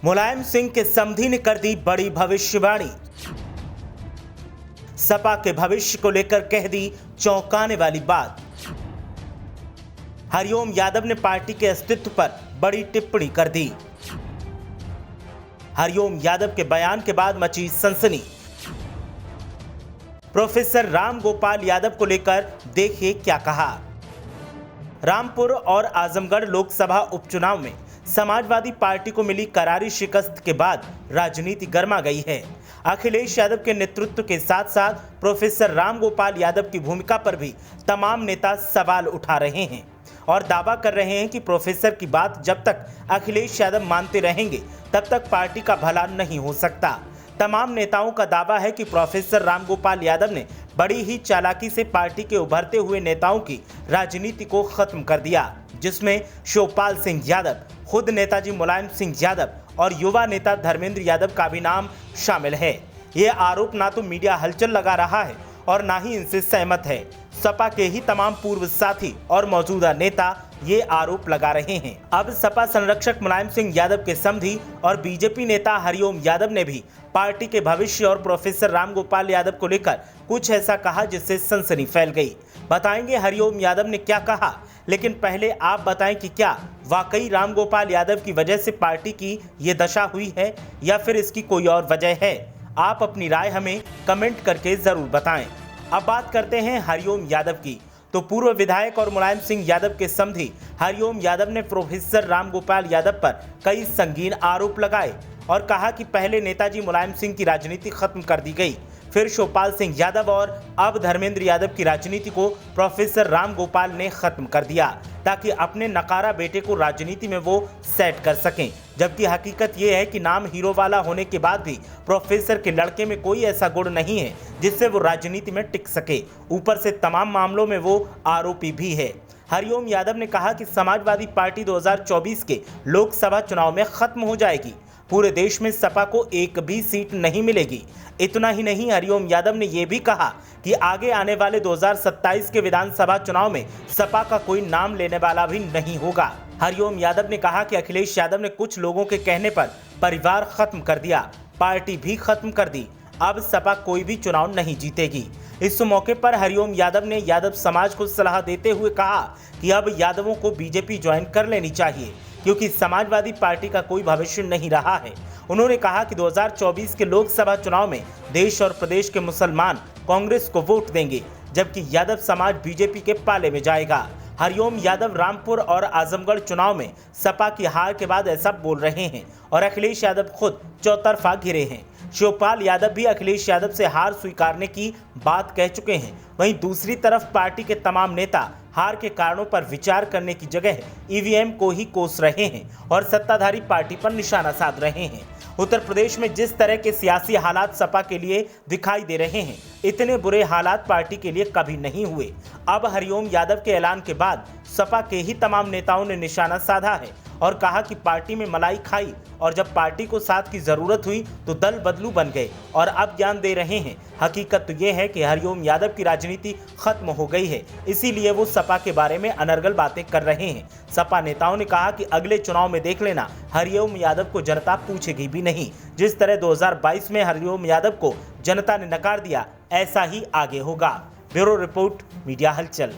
मुलायम सिंह के समधी ने कर दी बड़ी भविष्यवाणी। सपा के भविष्य को लेकर कह दी चौंकाने वाली बात। हरिओम यादव ने पार्टी के अस्तित्व पर बड़ी टिप्पणी कर दी। हरिओम यादव के बयान के बाद मची सनसनी। प्रोफेसर राम गोपाल यादव को लेकर देखिए क्या कहा। रामपुर और आजमगढ़ लोकसभा उपचुनाव में समाजवादी पार्टी को मिली करारी शिकस्त के बाद राजनीति गर्मा गई है। अखिलेश यादव के नेतृत्व के साथ साथ प्रोफेसर राम गोपाल यादव की भूमिका पर भी तमाम नेता सवाल उठा रहे हैं और दावा कर रहे हैं कि प्रोफेसर की बात जब तक अखिलेश यादव मानते रहेंगे तब तक पार्टी का भला नहीं हो सकता। तमाम नेताओं का दावा है कि प्रोफेसर रामगोपाल यादव ने बड़ी ही चालाकी से पार्टी के उभरते हुए नेताओं की राजनीति को खत्म कर दिया, जिसमें शिवपाल सिंह यादव, खुद नेताजी मुलायम सिंह यादव और युवा नेता धर्मेंद्र यादव का भी नाम शामिल है। ये आरोप ना तो मीडिया हलचल लगा रहा है और ना ही इनसे सहमत है। सपा के ही तमाम पूर्व साथी और मौजूदा नेता ये आरोप लगा रहे हैं। अब सपा संरक्षक मुलायम सिंह यादव के समधी और बीजेपी नेता हरिओम यादव ने भी पार्टी के भविष्य और प्रोफेसर रामगोपाल यादव को लेकर कुछ ऐसा कहा जिससे सनसनी फैल गई। बताएंगे हरिओम यादव ने क्या कहा, लेकिन पहले आप बताएं कि क्या वाकई रामगोपाल यादव की वजह से पार्टी की ये दशा हुई है या फिर इसकी कोई और वजह है। आप अपनी राय हमें कमेंट करके जरूर बताएं। अब बात करते हैं हरिओम यादव की। तो पूर्व विधायक और मुलायम सिंह यादव के समधी हरिओम यादव ने प्रोफेसर रामगोपाल यादव पर कई संगीन आरोप लगाए और कहा कि पहले नेताजी मुलायम सिंह की राजनीति खत्म कर दी गई, फिर शिवपाल सिंह यादव और अब धर्मेंद्र यादव की राजनीति को प्रोफेसर रामगोपाल ने खत्म कर दिया ताकि अपने नकारा बेटे को राजनीति में वो सेट कर सकें। जबकि हकीकत ये है कि नाम हीरो वाला होने के बाद भी प्रोफेसर के लड़के में कोई ऐसा गुण नहीं है जिससे वो राजनीति में टिक सके। ऊपर से तमाम मामलों में वो आरोपी भी है। हरिओम यादव ने कहा कि समाजवादी पार्टी 2024 के लोकसभा चुनाव में खत्म हो जाएगी। पूरे देश में सपा को एक भी सीट नहीं मिलेगी। इतना ही नहीं, हरिओम यादव ने यह भी कहा कि आगे आने वाले 2027 के विधानसभा चुनाव में सपा का कोई नाम लेने वाला भी नहीं होगा। हरिओम यादव ने कहा कि अखिलेश यादव ने कुछ लोगों के कहने पर परिवार खत्म कर दिया, पार्टी भी खत्म कर दी। अब सपा कोई भी चुनाव नहीं जीतेगी। इस मौके पर हरिओम यादव ने यादव समाज को सलाह देते हुए कहा कि अब यादवों को बीजेपी ज्वाइन कर लेनी चाहिए क्योंकि समाजवादी पार्टी का कोई भविष्य नहीं रहा है। उन्होंने कहा कि 2024 के लोकसभा चुनाव में देश और प्रदेश के मुसलमान कांग्रेस को वोट देंगे, जबकि यादव समाज बीजेपी के पाले में जाएगा। हरिओम यादव रामपुर और आजमगढ़ चुनाव में सपा की हार के बाद ऐसा बोल रहे हैं और अखिलेश यादव खुद चौतरफा घिरे हैं। शिवपाल यादव भी अखिलेश यादव से हार स्वीकारने की बात कह चुके हैं। वहीं दूसरी तरफ पार्टी के तमाम नेता हार के कारणों पर विचार करने की जगह ईवीएम को ही कोस रहे हैं और सत्ताधारी पार्टी पर निशाना साध रहे हैं। उत्तर प्रदेश में जिस तरह के सियासी हालात सपा के लिए दिखाई दे रहे हैं, इतने बुरे हालात पार्टी के लिए कभी नहीं हुए। अब हरिओम यादव के ऐलान के बाद सपा के ही तमाम नेताओं ने निशाना साधा है और कहा कि पार्टी में मलाई खाई और जब पार्टी को साथ की जरूरत हुई तो दल बदलू बन गए और अब ज्ञान दे रहे हैं। हकीकत तो ये है कि हरिओम यादव की राजनीति खत्म हो गई है, इसीलिए वो सपा के बारे में अनर्गल बातें कर रहे हैं। सपा नेताओं ने कहा कि अगले चुनाव में देख लेना, हरिओम यादव को जनता पूछेगी भी नहीं। जिस तरह 2022 में हरिओम यादव को जनता ने नकार दिया, ऐसा ही आगे होगा। ब्यूरो रिपोर्ट, मीडिया हलचल।